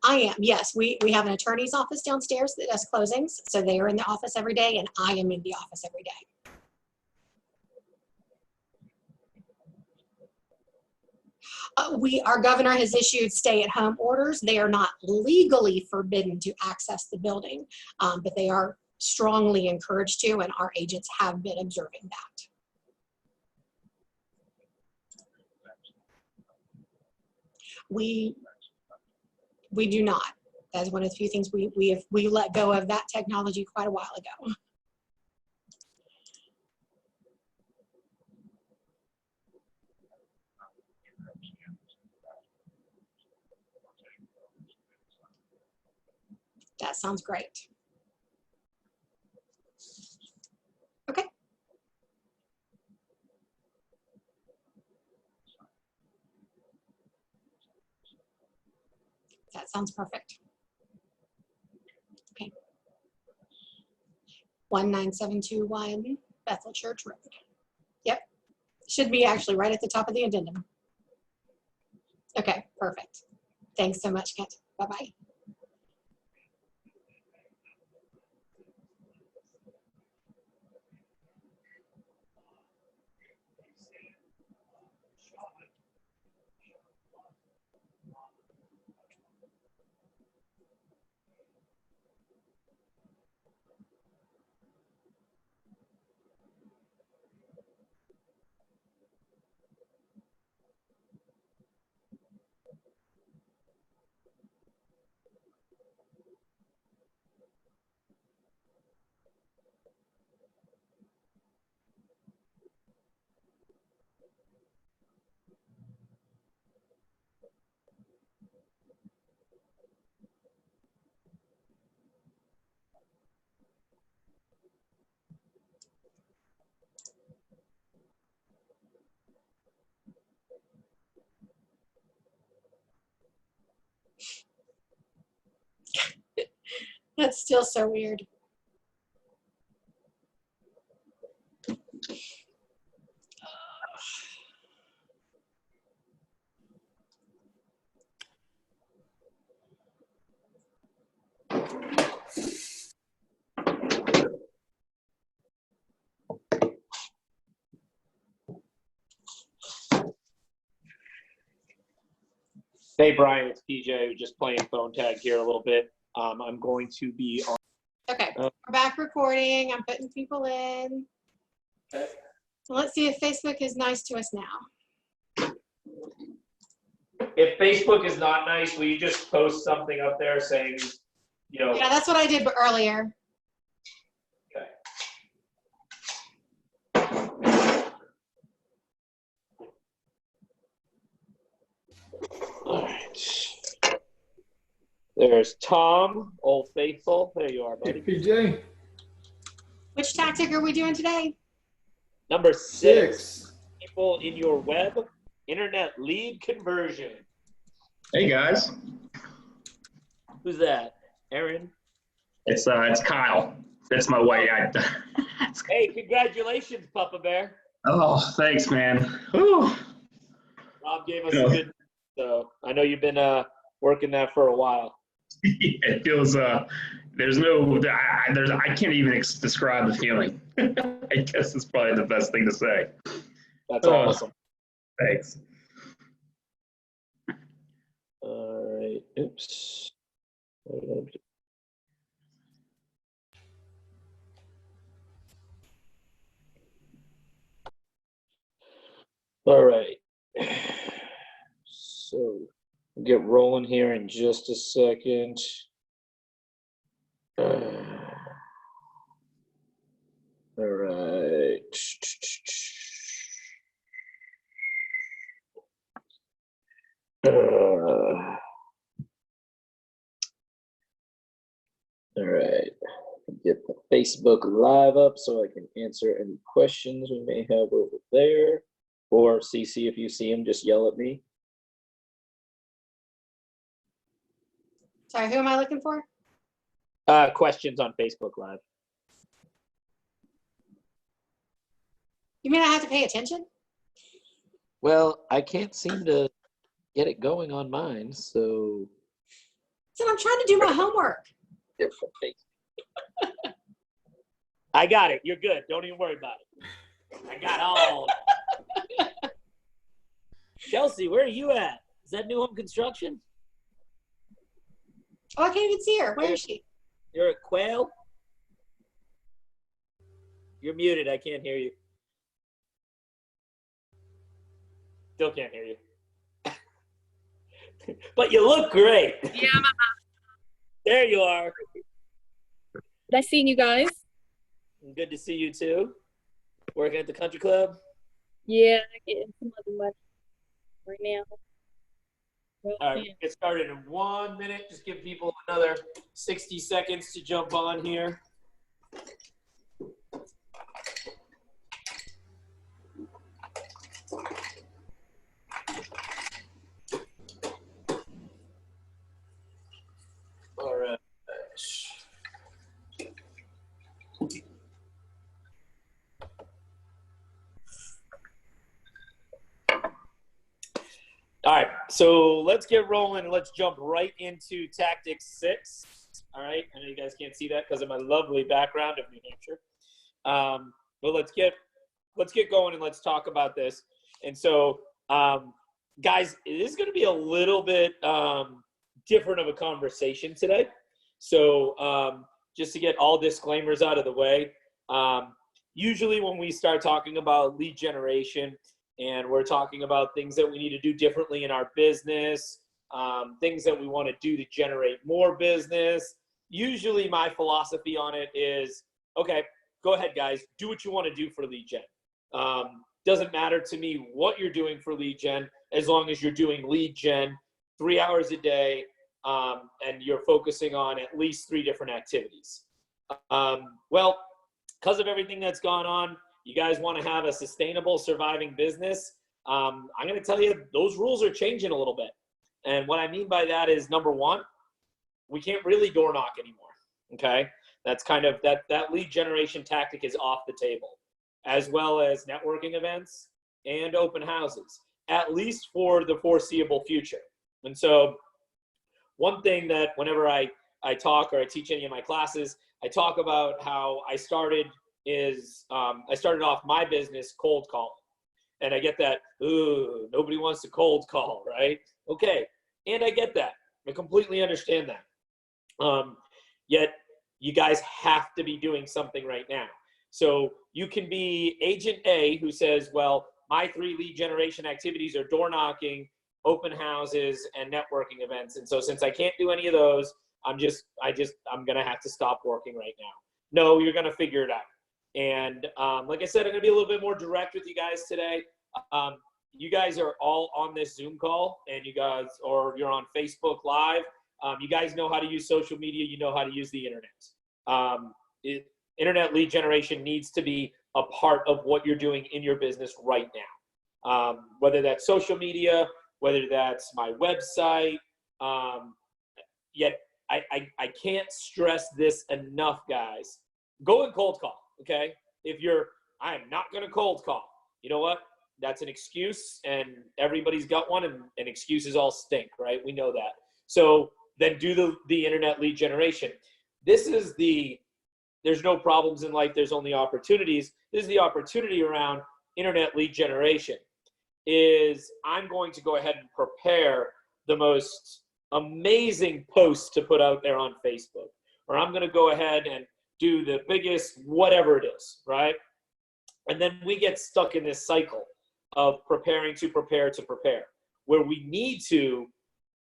I am, yes. We have an attorney's office downstairs that does closings. So they are in the office every day and I am in the office every day. Our governor has issued stay-at-home orders. They are not legally forbidden to access the building, but they are strongly encouraged to, and our agents have been observing that. We do not. That's one of the few things we let go of that technology quite a while ago. That sounds great. Okay. That sounds perfect. Okay. 19721 Bethel Church Road. Yep. Should be actually right at the top of the addendum. Okay, perfect. Thanks so much, Kent. Bye-bye. That's still so weird. Hey, Brian, it's PJ. Just playing phone tag here a little bit. I'm going to be on. Okay, we're back recording. I'm putting people in. Okay. So let's see if Facebook is nice to us now. If Facebook is not nice, will you just post something up there saying, you know? Yeah, that's what I did earlier. Okay. All right. There's Tom, Old Faithful. There you are, buddy. Hey, PJ. Which tactic are we doing today? Number 6. People in your web internet lead conversion. Hey guys, Who's that? Aaron? it's Kyle. That's my way. Hey, congratulations, Papa Bear. Oh, thanks, man. Whew. Rob gave us a good, so I know you've been working that for a while. It feels I can't even describe the feeling. I guess it's probably the best thing to say. That's awesome. Thanks. All right. Oops. All right. So we'll get rolling here in just a second. All right. All right. Get the Facebook Live up so I can answer any questions we may have over there. Or CC, if you see them, just yell at me. Sorry, who am I looking for? Questions on Facebook Live. You mean I have to pay attention? Well, I can't seem to get it going on mine, so. So I'm trying to do my homework. Different face. I got it. You're good. Don't even worry about it. I got all. Chelsea, where are you at? Is that New Home Construction? Oh, I can't even see her. Where is she? You're at Quail? You're muted. I can't hear you. Still can't hear you. But you look great. Yeah, There you are. nice seeing you guys. Good to see you too. Working at the country club. Yeah, getting some other money right now. All right, get started in 1 minute. Just give people another 60 seconds to jump on here. All right. All right, so let's get rolling. Let's jump right into Tactics 6. All right, I know you guys can't see that because of my lovely background of New Hampshire. But let's get going and let's talk about this. And so, guys, it is going to be a little bit different of a conversation today. So just to get all disclaimers out of the way, usually when we start talking about lead generation, and we're talking about things that we need to do differently in our business, things that we want to do to generate more business. Usually my philosophy on it is, okay, go ahead, guys, do what you want to do for lead gen. Doesn't matter to me what you're doing for lead gen, as long as you're doing lead gen 3 hours a day, and you're focusing on at least 3 different activities. Well, because of everything that's gone on, you guys want to have a sustainable, surviving business. I'm going to tell you, those rules are changing a little bit. And what I mean by that is, number one, we can't really door knock anymore. Okay. That's kind of that lead generation tactic is off the table, as well as networking events and open houses, at least for the foreseeable future. And so one thing that whenever I talk or I teach any of my classes, I talk about how I started off my business cold calling. And I get that, ooh, nobody wants to cold call, right? Okay. And I get that. I completely understand that. Yet you guys have to be doing something right now. So you can be agent A who says, well, my 3 lead generation activities are door knocking, open houses, and networking events. And so since I can't do any of those, I'm going to have to stop working right now. No, you're going to figure it out. And like I said, I'm going to be a little bit more direct with you guys today. You guys are all on this Zoom call, and you're on Facebook Live. You guys know how to use social media. You know how to use the internet. Internet lead generation needs to be a part of what you're doing in your business right now. Whether that's social media, whether that's my website. Yet I can't stress this enough, guys. Go and cold call. Okay, I'm not going to cold call. You know what? That's an excuse, and everybody's got one, and excuses all stink, right? We know that. So then do the internet lead generation. There's no problems in life. There's only opportunities. This is the opportunity around internet lead generation. I'm going to go ahead and prepare the most amazing post to put out there on Facebook, or I'm going to go ahead and do the biggest whatever it is, right? And then we get stuck in this cycle of preparing to prepare to prepare, where we need to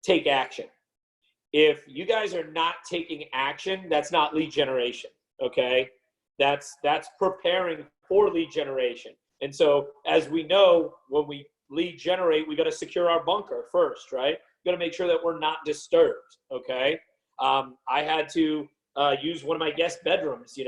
take action. If you guys are not taking action, that's not lead generation, okay? That's preparing for lead generation. And so as we know, when we lead generate, we got to secure our bunker first, right? We got to make sure that we're not disturbed, okay? I had to use one of my guest bedrooms,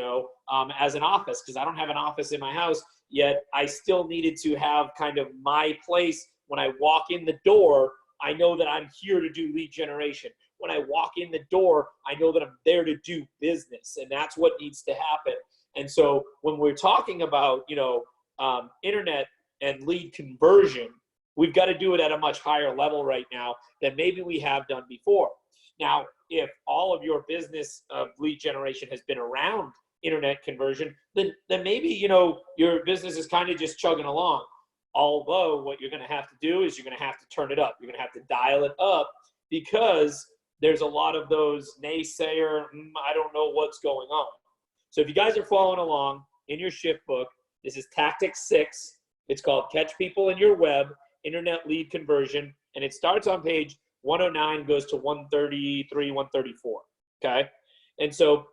as an office, because I don't have an office in my house, yet I still needed to have kind of my place. When I walk in the door, I know that I'm here to do lead generation. When I walk in the door, I know that I'm there to do business, and that's what needs to happen. And so when we're talking about, internet and lead conversion, we've got to do it at a much higher level right now than maybe we have done before. Now, if all of your business lead generation has been around internet conversion, then maybe, your business is kind of just chugging along. Although what you're going to have to do is you're going to have to turn it up. You're going to have to dial it up because there's a lot of those naysayer, I don't know what's going on. So if you guys are following along in your shift book, this is Tactic 6. It's called Catch People in Your Web, Internet Lead Conversion. And it starts on page 109, goes to 133, 134. Okay. And so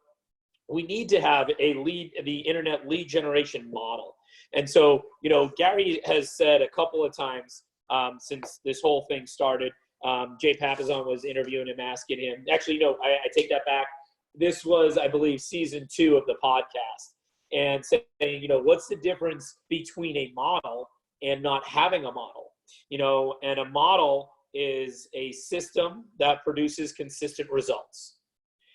we need to have the internet lead generation model. And so, Gary has said a couple of times since this whole thing started, Jay Papazon was interviewing him, asking him, actually, no, I take that back. This was, I believe, season 2 of the podcast, and saying, what's the difference between a model and not having a model? And a model is a system that produces consistent results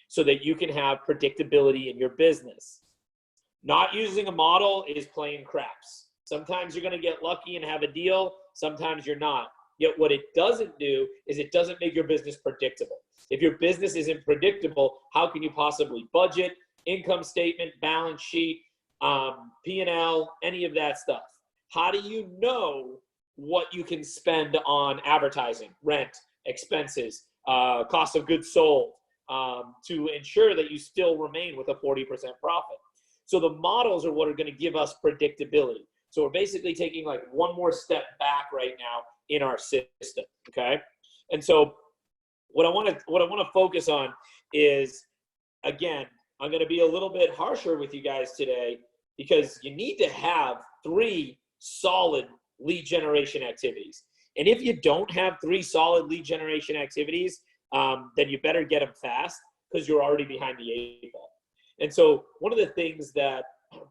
so that you can have predictability in your business. Not using a model is playing craps. Sometimes you're going to get lucky and have a deal. Sometimes you're not. Yet what it doesn't do is it doesn't make your business predictable. If your business isn't predictable, how can you possibly budget, income statement, balance sheet, P&L, any of that stuff? How do you know what you can spend on advertising, rent, expenses, cost of goods sold, to ensure that you still remain with a 40% profit? So the models are what are going to give us predictability. So we're basically taking like one more step back right now in our system, okay? And so what I want to focus on is, again, I'm going to be a little bit harsher with you guys today because you need to have 3 solid lead generation activities. And if you don't have 3 solid lead generation activities, then you better get them fast because you're already behind the 8 ball. And so one of the things that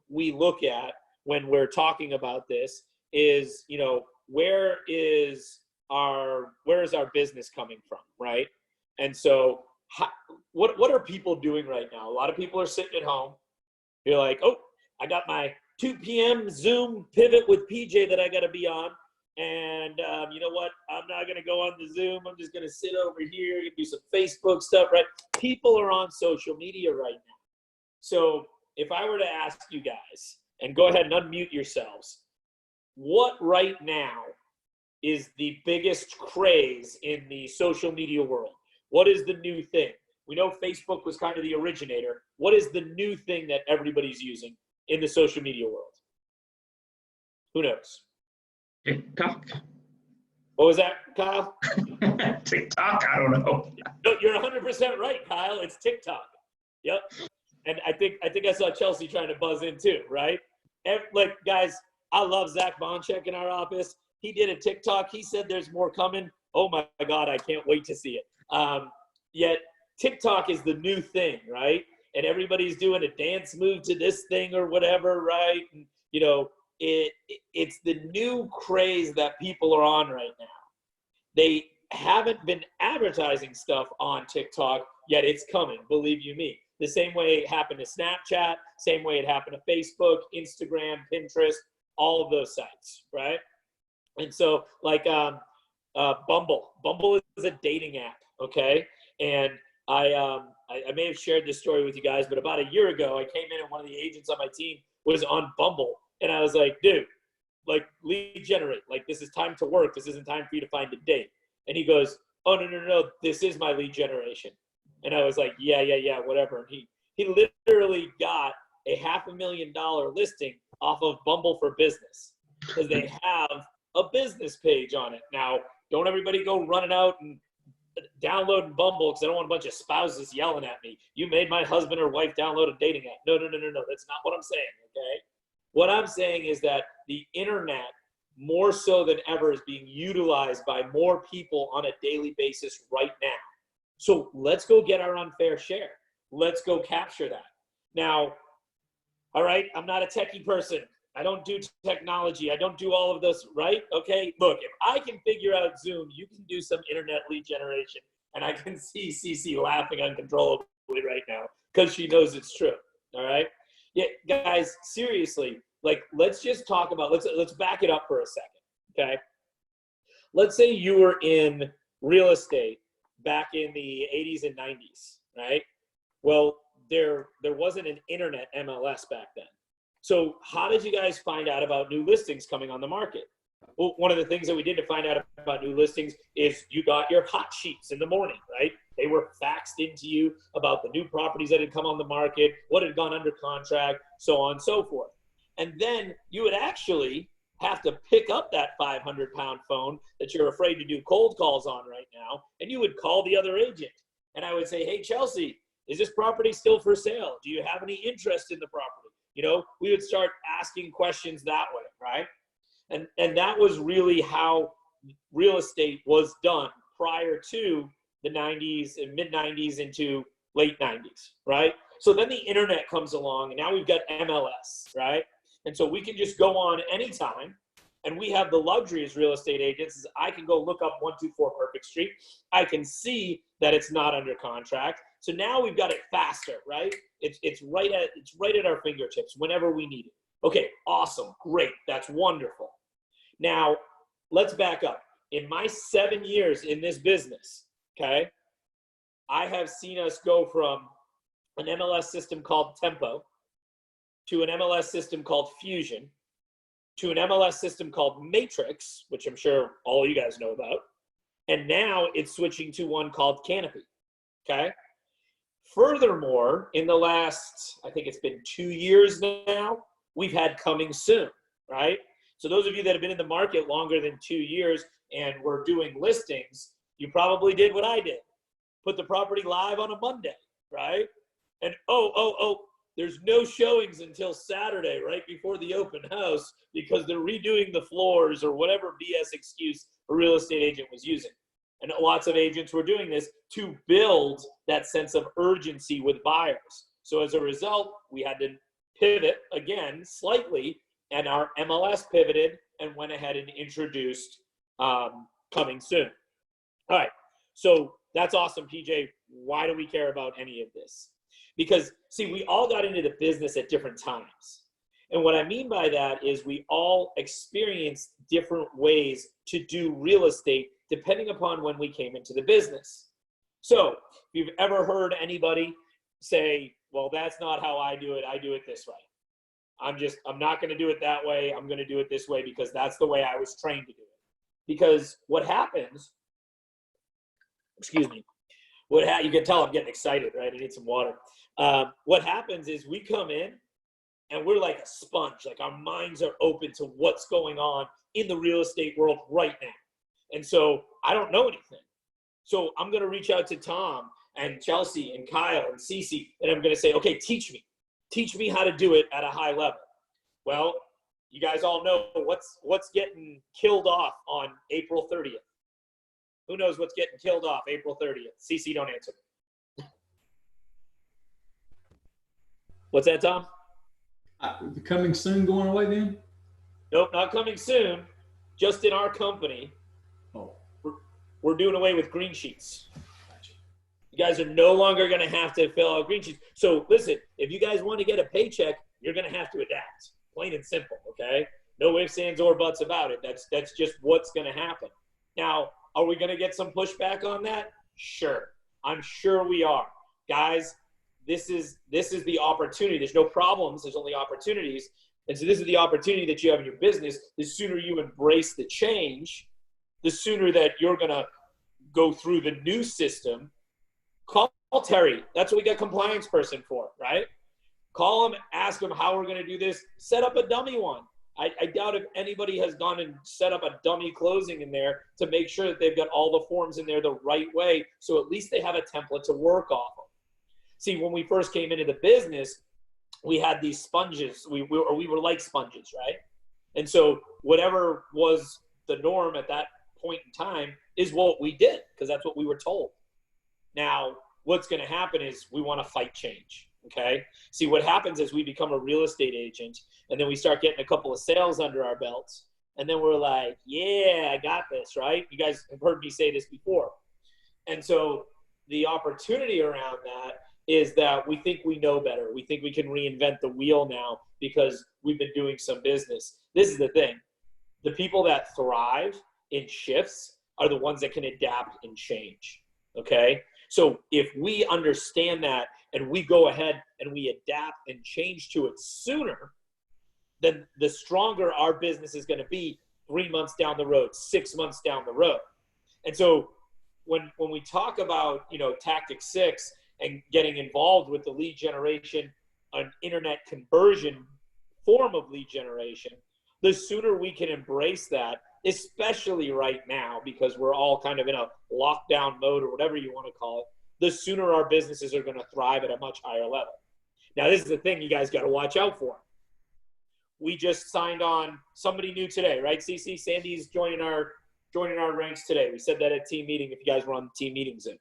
we look at when we're talking about this is, where is our business coming from, right? And so what are people doing right now? A lot of people are sitting at home. You're like, oh, I got my 2 p.m. Zoom pivot with PJ that I got to be on. And you know what? I'm not going to go on the Zoom. I'm just going to sit over here and do some Facebook stuff, right? People are on social media right now. So if I were to ask you guys, and go ahead and unmute yourselves, what right now is the biggest craze in the social media world? What is the new thing? We know Facebook was kind of the originator. What is the new thing that everybody's using in the social media world? Who knows? TikTok. What was that, Kyle? TikTok, I don't know. No, you're 100% right, Kyle. It's TikTok. Yep. And I think I saw Chelsea trying to buzz in too, right? Like, guys, I love Zach Boncheck in our office. He did a TikTok. He said there's more coming. Oh my God, I can't wait to see it. Yet TikTok is the new thing, right? And everybody's doing a dance move to this thing or whatever, right? And, it's the new craze that people are on right now. They haven't been advertising stuff on TikTok, yet it's coming, believe you me. The same way it happened to Snapchat, same way it happened to Facebook, Instagram, Pinterest, all of those sites, right? And so, like Bumble. Bumble is a dating app, okay? And I may have shared this story with you guys, but about a year ago, I came in and one of the agents on my team was on Bumble. And I was like, dude, like, lead generate. Like, this is time to work. This isn't time for you to find a date. And he goes, oh, no. This is my lead generation. And I was like, yeah, whatever. And he literally got a $500,000 listing off of Bumble for Business because they have a business page on it. Now, don't everybody go running out and downloading Bumble because I don't want a bunch of spouses yelling at me. You made my husband or wife download a dating app. No. That's not what I'm saying, okay? What I'm saying is that the internet, more so than ever, is being utilized by more people on a daily basis right now. So let's go get our unfair share. Let's go capture that. Now, all right, I'm not a techie person. I don't do technology. I don't do all of this, right? Okay, look, if I can figure out Zoom, you can do some internet lead generation. And I can see Cece laughing uncontrollably right now because she knows it's true, all right? Yeah, guys, seriously, like, let's just talk about, let's back it up for a second, okay? Let's say you were in real estate back in the 80s and 90s, right? Well, there wasn't an internet MLS back then. So how did you guys find out about new listings coming on the market? Well, one of the things that we did to find out about new listings is you got your hot sheets in the morning, right? They were faxed into you about the new properties that had come on the market, what had gone under contract, so on and so forth. And then you would actually have to pick up that 500-pound phone that you're afraid to do cold calls on right now, and you would call the other agent. And I would say, hey, Chelsea, is this property still for sale? Do you have any interest in the property? You know, we would start asking questions that way, right? And that was really how real estate was done prior to the 90s and mid-90s into late 90s, right? So then the internet comes along, and now we've got MLS, right? And so we can just go on anytime, and we have the luxury as real estate agents is I can go look up 124 Perfect Street. I can see that it's not under contract. So now we've got it faster, right? It's right at our fingertips whenever we need it. Okay, awesome, great, that's wonderful. Now, let's back up. In my 7 years in this business, okay, I have seen us go from an MLS system called Tempo to an MLS system called Fusion to an MLS system called Matrix, which I'm sure all you guys know about. And now it's switching to one called Canopy, okay? Furthermore, in the last, I think it's been 2 years now, we've had Coming Soon, right? So those of you that have been in the market longer than 2 years and were doing listings, you probably did what I did. Put the property live on a Monday, right? And there's no showings until Saturday, right before the open house, because they're redoing the floors or whatever BS excuse a real estate agent was using. And lots of agents were doing this to build that sense of urgency with buyers. So as a result, we had to pivot again slightly, and our MLS pivoted and went ahead and introduced Coming Soon. All right, so that's awesome, PJ. Why do we care about any of this? Because, see, we all got into the business at different times. And what I mean by that is we all experienced different ways to do real estate depending upon when we came into the business. So if you've ever heard anybody say, well, that's not how I do it this way. I'm not going to do it that way. I'm going to do it this way because that's the way I was trained to do it. Because what happens, excuse me, you can tell I'm getting excited, right? I need some water. What happens is we come in and we're like a sponge, like our minds are open to what's going on in the real estate world right now. And so I don't know anything. So I'm going to reach out to Tom and Chelsea and Kyle and Cece, and I'm going to say, okay, teach me how to do it at a high level. Well, you guys all know what's getting killed off on April 30th. Who knows what's getting killed off April 30th? Cece, don't answer. What's that, Tom? The Coming Soon going away then? Nope, not Coming Soon. Just in our company, we're doing away with green sheets. You guys are no longer going to have to fill out green sheets. So listen, if you guys want to get a paycheck, you're going to have to adapt. Plain and simple, okay? No ifs, ands, or buts about it. That's just what's going to happen. Now, are we going to get some pushback on that? Sure. I'm sure we are. Guys, this is the opportunity. There's no problems. There's only opportunities. And so this is the opportunity that you have in your business. The sooner you embrace the change, the sooner that you're going to go through the new system. Call Terry. That's what we got compliance person for, right? Call him, ask him how we're going to do this. Set up a dummy one. I doubt if anybody has gone and set up a dummy closing in there to make sure that they've got all the forms in there the right way, so at least they have a template to work off of. See, when we first came into the business, we had these sponges. We were like sponges, right? And so whatever was the norm at that point in time is what we did, because that's what we were told. Now, what's going to happen is we want to fight change. Okay. See, what happens is we become a real estate agent, and then we start getting a couple of sales under our belts, and then we're like, yeah, I got this, right? You guys have heard me say this before. And so the opportunity around that is that we think we know better. We think we can reinvent the wheel now because we've been doing some business. This is the thing. The people that thrive in shifts are the ones that can adapt and change. okay? So if we understand that and we go ahead and we adapt and change to it sooner, then the stronger our business is going to be 3 months down the road, 6 months down the road. And so when we talk about, Tactic 6 and getting involved with the lead generation, an internet conversion form of lead generation, the sooner we can embrace that, especially right now, because we're all kind of in a lockdown mode or whatever you want to call it, the sooner our businesses are going to thrive at a much higher level. Now, this is the thing you guys got to watch out for. We just signed on somebody new today, right, Cece? Sandy's joining our ranks today. We said that at team meeting if you guys were on the team meetings in,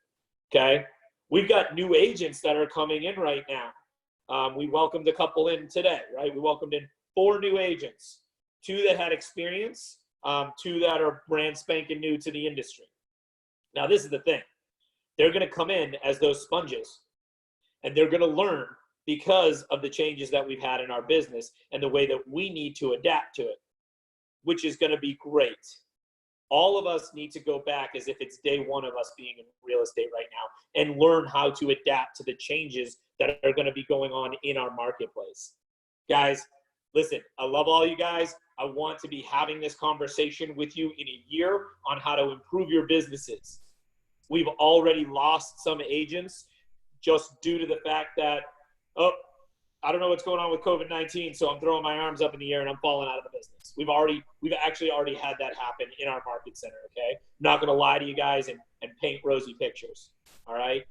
okay? We've got new agents that are coming in right now. We welcomed a couple in today, right? We welcomed in 4 new agents, 2 that had experience, 2 that are brand spanking new to the industry. Now, this is the thing. They're going to come in as those sponges, and they're going to learn because of the changes that we've had in our business and the way that we need to adapt to it, which is going to be great. All of us need to go back as if it's day one of us being in real estate right now and learn how to adapt to the changes that are going to be going on in our marketplace. Guys, listen, I love all you guys. I want to be having this conversation with you in a year on how to improve your businesses. We've already lost some agents just due to the fact that, I don't know what's going on with COVID-19, so I'm throwing my arms up in the air and I'm falling out of the business. We've actually already had that happen in our market center, okay? I'm not going to lie to you guys and paint rosy pictures, all right?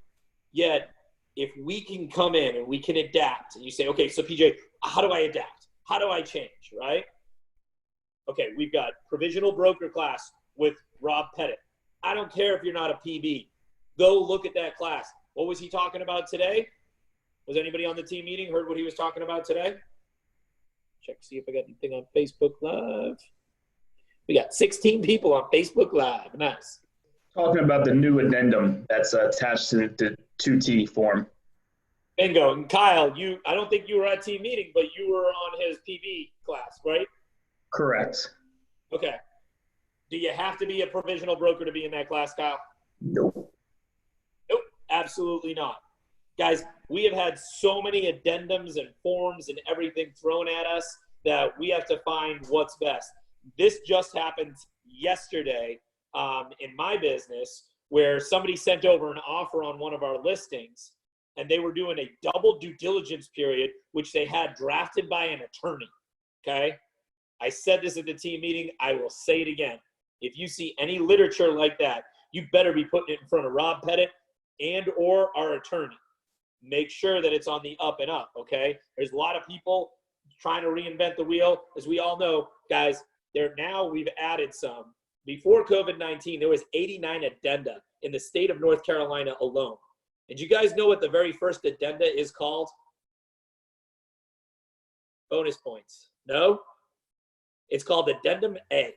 Yet, if we can come in and we can adapt, and you say, okay, so PJ, how do I adapt? How do I change, right? Okay, we've got provisional broker class with Rob Pettit. I don't care if you're not a PB. Go look at that class. What was he talking about today? Was anybody on the team meeting heard what he was talking about today? Check, see if I got anything on Facebook Live. We got 16 people on Facebook Live. Nice. Talking about the new addendum that's attached to the 2T form. Bingo. And Kyle, I don't think you were at team meeting, but you were on his PB class, right? Correct. Okay. Do you have to be a provisional broker to be in that class, Kyle? Nope. Nope, absolutely not. Guys, we have had so many addendums and forms and everything thrown at us that we have to find what's best. This just happened yesterday in my business where somebody sent over an offer on one of our listings and they were doing a double due diligence period, which they had drafted by an attorney, okay? I said this at the team meeting. I will say it again. If you see any literature like that, you better be putting it in front of Rob Pettit and or our attorney. Make sure that it's on the up and up, okay? There's a lot of people trying to reinvent the wheel. As we all know, guys, we've added some. Before COVID-19, there was 89 addenda in the state of North Carolina alone. And you guys know what the very first addenda is called? Bonus points. No? It's called Addendum A,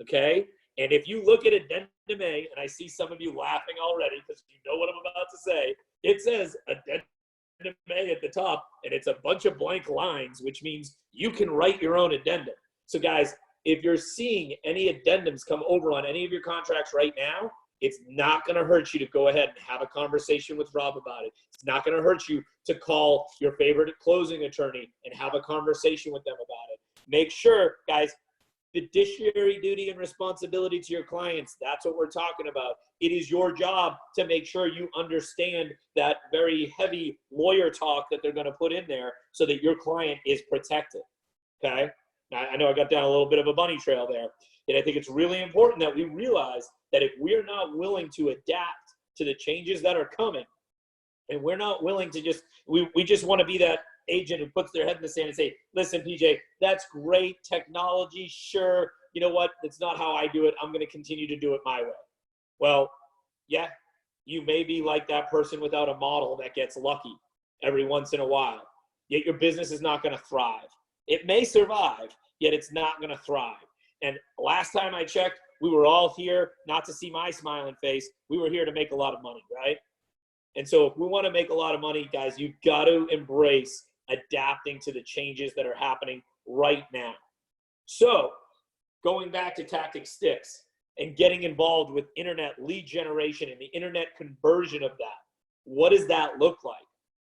okay? And if you look at Addendum A, and I see some of you laughing already because you know what I'm about to say, it says Addendum A at the top, and it's a bunch of blank lines, which means you can write your own addendum. So guys, if you're seeing any addendums come over on any of your contracts right now, it's not going to hurt you to go ahead and have a conversation with Rob about it. It's not going to hurt you to call your favorite closing attorney and have a conversation with them about it. Make sure, guys, fiduciary duty and responsibility to your clients. That's what we're talking about. It is your job to make sure you understand that very heavy lawyer talk that they're going to put in there so that your client is protected. Okay? Now, I know I got down a little bit of a bunny trail there. And I think it's really important that we realize that if we're not willing to adapt to the changes that are coming, and we're not willing to we just want to be that agent who puts their head in the sand and say, listen, PJ, that's great technology. Sure. You know what? That's not how I do it. I'm going to continue to do it my way. Well, yeah, you may be like that person without a model that gets lucky every once in a while. Yet your business is not going to thrive. It may survive, yet it's not going to thrive. And last time I checked, we were all here not to see my smiling face. We were here to make a lot of money, right? And so if we want to make a lot of money, guys, you've got to embrace adapting to the changes that are happening right now. So going back to Tactic 6 and getting involved with internet lead generation and the internet conversion of that. What does that look like?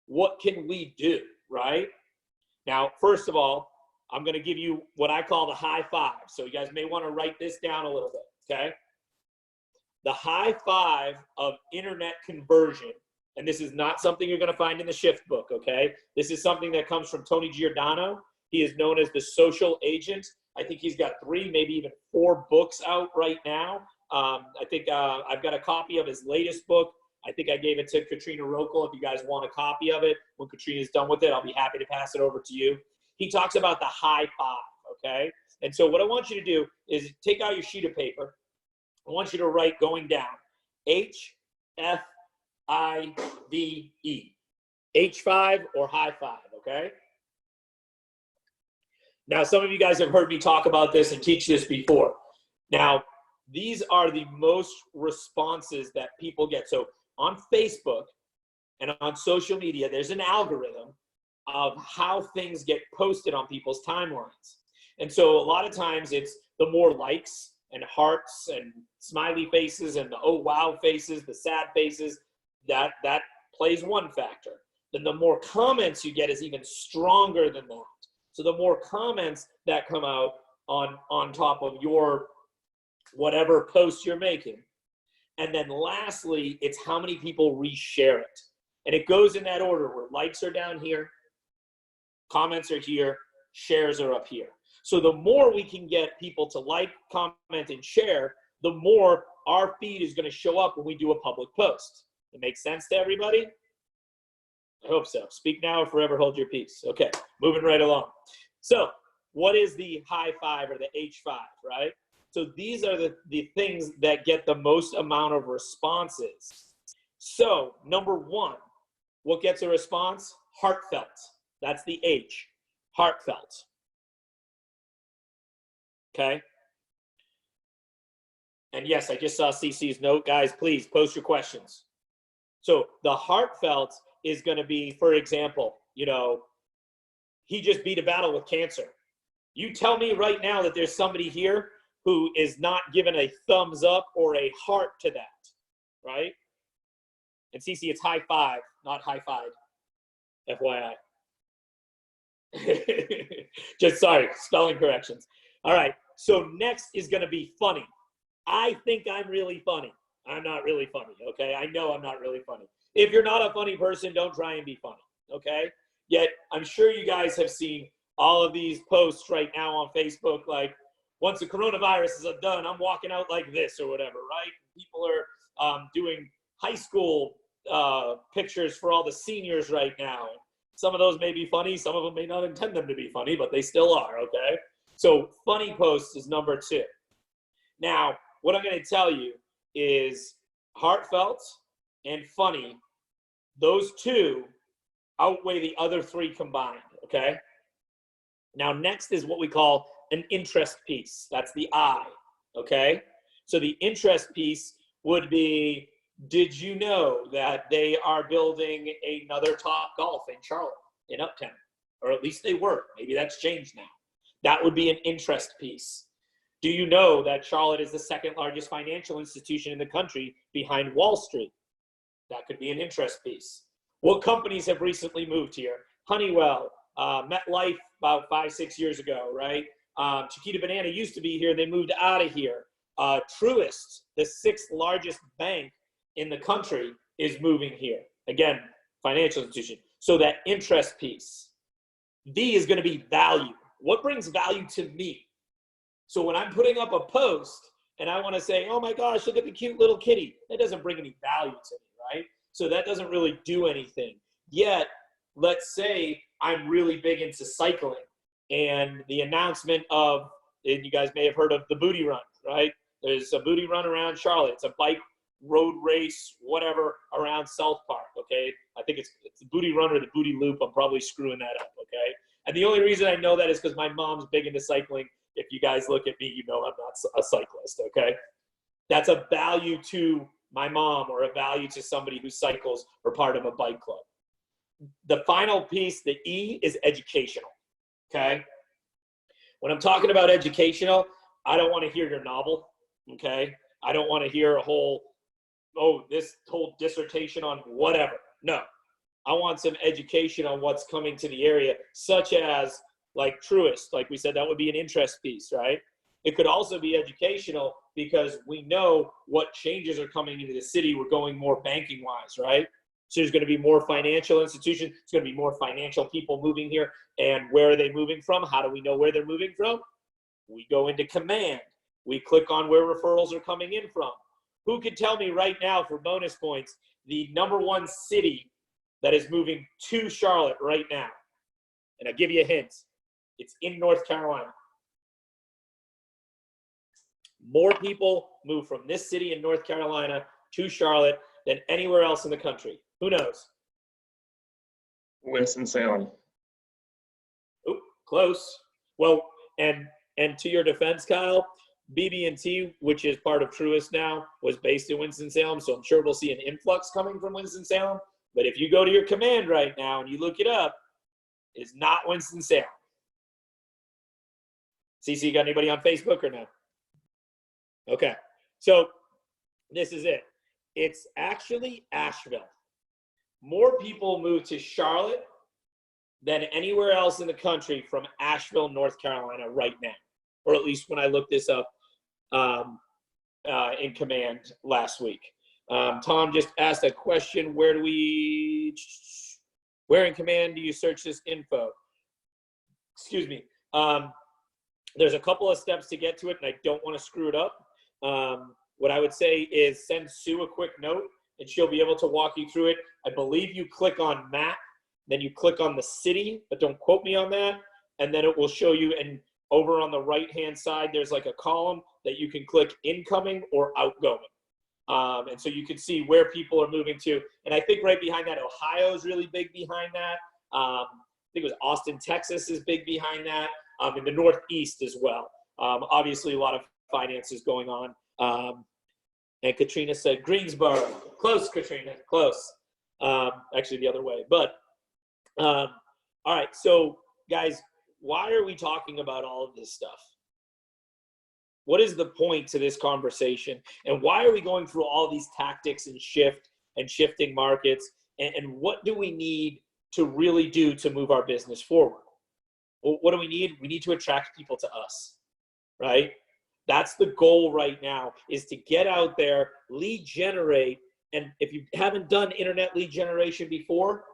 What can we do, right? Now, first of all, I'm going to give you what I call the high five. So you guys may want to write this down a little bit, okay? The high five of internet conversion, and this is not something you're going to find in the Shift book, okay? This is something that comes from Tony Giordano. He is known as the social agent. I think he's got 3, maybe even 4 books out right now. I think I've got a copy of his latest book. I think I gave it to Katrina Rokel. If you guys want a copy of it, when Katrina's done with it, I'll be happy to pass it over to you. He talks about the high five, okay? And so what I want you to do is take out your sheet of paper. I want you to write going down, HFIVE, H5 or high five, okay? Now, some of you guys have heard me talk about this and teach this before. Now, these are the most responses that people get. So on Facebook and on social media, there's an algorithm of how things get posted on people's timelines. And so a lot of times it's the more likes and hearts and smiley faces and the oh wow faces, the sad faces, that plays one factor. Then the more comments you get is even stronger than that. So the more comments that come out on top of your whatever post you're making. And then lastly, it's how many people reshare it. And it goes in that order where likes are down here, comments are here, shares are up here. So the more we can get people to like, comment, and share, the more our feed is going to show up when we do a public post. It makes sense to everybody? I hope so. Speak now or forever hold your peace. Okay, moving right along. So what is the high five or the H5, right? So these are the things that get the most amount of responses. So number 1, what gets a response? Heartfelt. That's the H, heartfelt. Okay? And yes, I just saw CC's note. Guys, please post your questions. So the heartfelt is going to be, for example, you know, he just beat a battle with cancer. You tell me right now that there's somebody here who is not given a thumbs up or a heart to that, right? And CC, it's high five, not high five, FYI. Just sorry, spelling corrections. All right, so next is going to be funny. I think I'm really funny. I'm not really funny, okay? I know I'm not really funny. If you're not a funny person, don't try and be funny, okay? Yet, I'm sure you guys have seen all of these posts right now on Facebook, like, once the coronavirus is done, I'm walking out like this or whatever, right? People are doing high school pictures for all the seniors right now. Some of those may be funny. Some of them may not intend them to be funny, but they still are, okay? So funny posts is number 2. Now, what I'm going to tell you is heartfelt and funny, those 2 outweigh the other 3 combined, okay? Now, next is what we call an interest piece. That's the I, okay? So the interest piece would be, did you know that they are building another Top Golf in Charlotte, in Uptown? Or at least they were. Maybe that's changed now. That would be an interest piece. Do you know that Charlotte is the 2nd largest financial institution in the country behind Wall Street? That could be an interest piece. What companies have recently moved here? Honeywell, MetLife about 5-6 years ago, right? Chiquita Banana used to be here. They moved out of here. Truist, the 6th largest bank in the country, is moving here. Again, financial institution. So that interest piece. V is going to be value. What brings value to me? So when I'm putting up a post and I want to say, oh my gosh, look at the cute little kitty, that doesn't bring any value to me, right? So that doesn't really do anything. Yet, let's say I'm really big into cycling, and the announcement of, and you guys may have heard of the Booty Run, right? There's a Booty Run around Charlotte. It's a bike road race, whatever, around South Park, okay? I think it's the Booty Run or the Booty Loop. I'm probably screwing that up, okay? And the only reason I know that is because my mom's big into cycling. If you guys look at me, you know I'm not a cyclist, okay? That's a value to my mom or a value to somebody who cycles or part of a bike club. The final piece, the E, is educational, okay? When I'm talking about educational, I don't want to hear your novel. Okay. I don't want to hear this whole dissertation on whatever. No, I want some education on what's coming to the area, such as like Truist. Like we said, that would be an interest piece, right? It could also be educational because we know what changes are coming into the city. We're going more banking wise, right? So there's going to be more financial institutions. It's going to be more financial people moving here. And where are they moving from? How do we know where they're moving from? We go into Command. We click on where referrals are coming in from. Who could tell me right now for bonus points the #1 city that is moving to Charlotte right now? And I'll give you a hint. It's in North Carolina. More people move from this city in North Carolina to Charlotte than anywhere else in the country. Who knows? Winston-Salem. Oop, close. Well, and to your defense, Kyle, BB&T, which is part of Truist now, was based in Winston-Salem, so I'm sure we'll see an influx coming from Winston-Salem. But if you go to your Command right now and you look it up, it's not Winston-Salem. CC, got anybody on Facebook or no? Okay, so this is it. It's actually Asheville. More people move to Charlotte than anywhere else in the country from Asheville, North Carolina right now, or at least when I looked this up in Command last week. Tom just asked a question. Where in Command do you search this info? Excuse me. There's a couple of steps to get to it, and I don't want to screw it up. What I would say is send Sue a quick note, and she'll be able to walk you through it. I believe you click on map, then you click on the city, but don't quote me on that, and then it will show you, and over on the right-hand side, there's like a column that you can click incoming or outgoing. And so you can see where people are moving to. And I think right behind that, Ohio is really big behind that. I think it was Austin, Texas is big behind that. In the Northeast as well. Obviously, a lot of finances going on. And Katrina said Greensboro. Close, Katrina, close. Actually, the other way. But, all right, so guys, why are we talking about all of this stuff? What is the point to this conversation? And why are we going through all these tactics and shifting markets? And what do we need to really do to move our business forward? Well, what do we need? We need to attract people to us, right? That's the goal right now, is to get out there, lead generate. And if you haven't done internet lead generation before,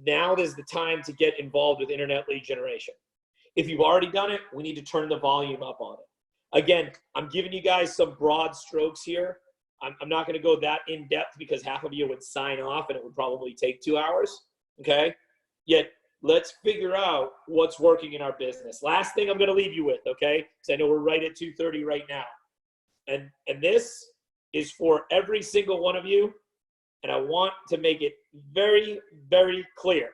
now is the time to get involved with internet lead generation. If you've already done it, we need to turn the volume up on it. Again, I'm giving you guys some broad strokes here. I'm not going to go that in depth because half of you would sign off and it would probably take 2 hours, okay? Yet, let's figure out what's working in our business. Last thing I'm going to leave you with, okay? Because I know we're right at 2:30 right now. And this is for every single one of you, and I want to make it very, very clear.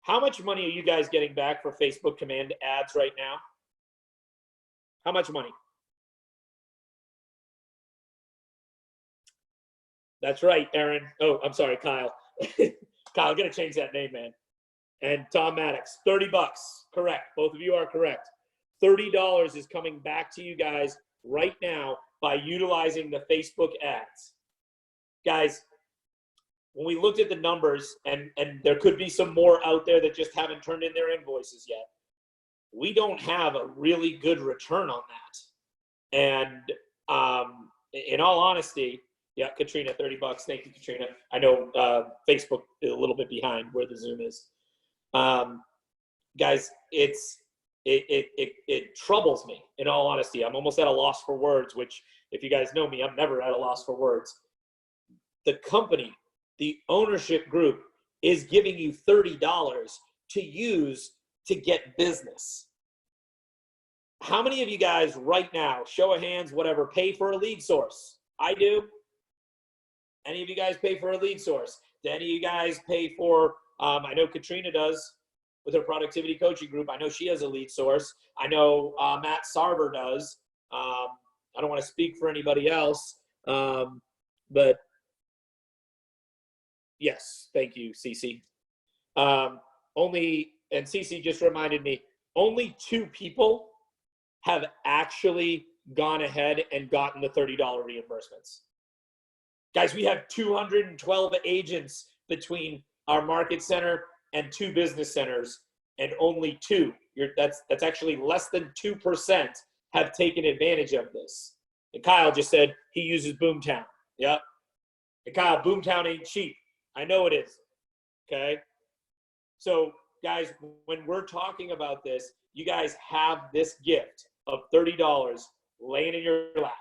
How much money are you guys getting back for Facebook Command ads right now? How much money? That's right, Aaron. Oh, I'm sorry, Kyle. Kyle, I'm going to change that name, man. And Tom Maddox, $30, correct. Both of you are correct. $30 is coming back to you guys right now by utilizing the Facebook ads. Guys, when we looked at the numbers, and there could be some more out there that just haven't turned in their invoices yet, we don't have a really good return on that. And in all honesty, yeah, Katrina, $30. Thank you, Katrina. I know Facebook is a little bit behind where the Zoom is. Guys, it troubles me, in all honesty. I'm almost at a loss for words, which, if you guys know me, I'm never at a loss for words. The company, the ownership group, is giving you $30 to use to get business. How many of you guys right now, show of hands, whatever, pay for a lead source? I do. Any of you guys pay for a lead source? Do any of you guys pay for, I know Katrina does with her productivity coaching group. I know she has a lead source. I know Matt Sarver does. I don't want to speak for anybody else, but yes, thank you, Cece. And Cece just reminded me, only 2 people have actually gone ahead and gotten the $30 reimbursements. Guys, we have 212 agents between our market center and 2 business centers, and only 2. That's actually less than 2% have taken advantage of this. And Kyle just said he uses Boomtown. Yep. And Kyle, Boomtown ain't cheap. I know it is. Okay. So guys, when we're talking about this, you guys have this gift of $30 laying in your lap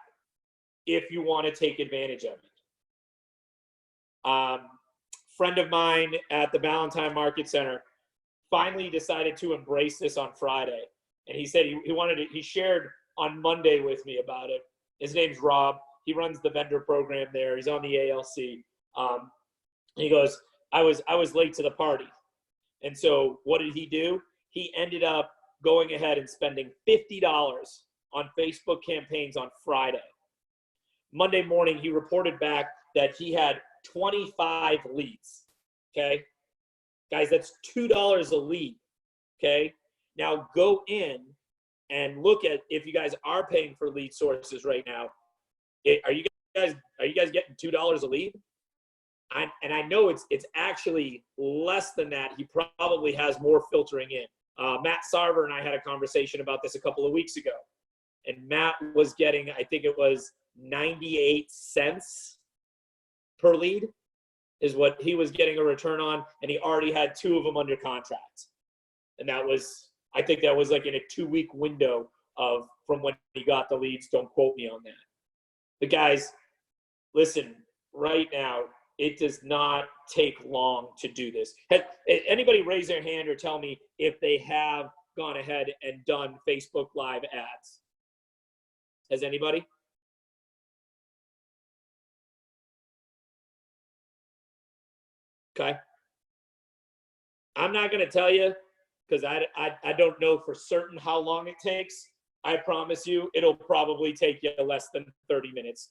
if you want to take advantage of it. Friend of mine at the Ballantyne Market Center finally decided to embrace this on Friday. And he said he shared on Monday with me about it. His name's Rob. He runs the vendor program there. He's on the ALC. He goes, I was late to the party. And so what did he do? He ended up going ahead and spending $50 on Facebook campaigns on Friday. Monday morning, he reported back that he had 25 leads. Okay. Guys, that's $2 a lead. Okay. Now go in and look at if you guys are paying for lead sources right now. Are you guys getting $2 a lead? And I know it's actually less than that. He probably has more filtering in. Matt Sarver and I had a conversation about this a couple of weeks ago. And Matt was getting, I think it was 98 cents per lead is what he was getting a return on. And he already had 2 of them under contract. And that was, I think that was like in a 2-week window of from when he got the leads. Don't quote me on that. But guys, listen, right now, it does not take long to do this. Anybody raise their hand or tell me if they have gone ahead and done Facebook Live ads? Has anybody? Okay. I'm not going to tell you because I don't know for certain how long it takes. I promise you it'll probably take you less than 30 minutes,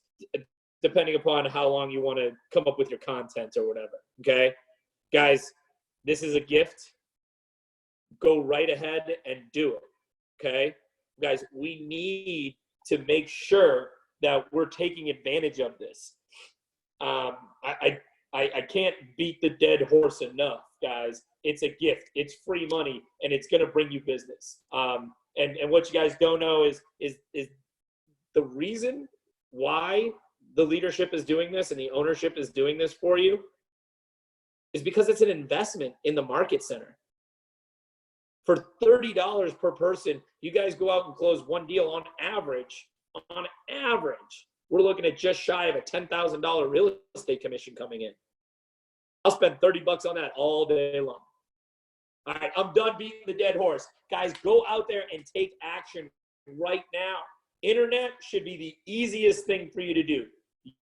depending upon how long you want to come up with your content or whatever. Okay. Guys, this is a gift. Go right ahead and do it. Okay. Guys, we need to make sure that we're taking advantage of this. I can't beat the dead horse enough, guys. It's a gift. It's free money, and it's going to bring you business. And what you guys don't know is the reason why the leadership is doing this and the ownership is doing this for you is because it's an investment in the market center. For $30 per person, you guys go out and close one deal on average, we're looking at just shy of a $10,000 real estate commission coming in. I'll spend $30 on that all day long. All right, I'm done beating the dead horse. Guys, go out there and take action right now. Internet should be the easiest thing for you to do.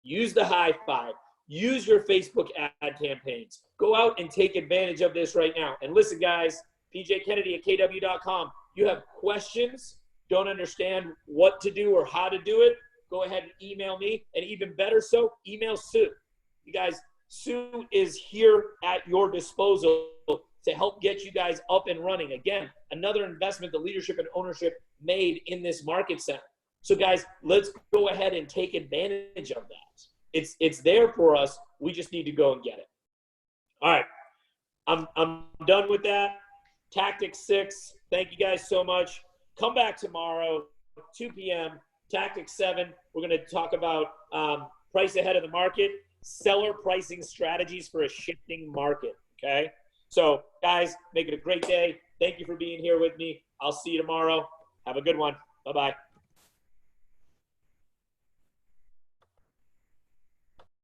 Use the high five. Use your Facebook ad campaigns. Go out and take advantage of this right now. And listen, guys, PJ Kennedy at KW.com. You have questions, don't understand what to do or how to do it, go ahead and email me. And even better so, email Sue. You guys, Sue is here at your disposal to help get you guys up and running. Again, another investment the leadership and ownership made in this market center. So guys, let's go ahead and take advantage of that. It's there for us. We just need to go and get it. All right. I'm done with that. Tactics 6. Thank you guys so much. Come back tomorrow, 2 p.m. Tactics 7. We're going to talk about price ahead of the market, seller pricing strategies for a shifting market. Okay. So guys, make it a great day. Thank you for being here with me. I'll see you tomorrow. Have a good one. Bye-bye.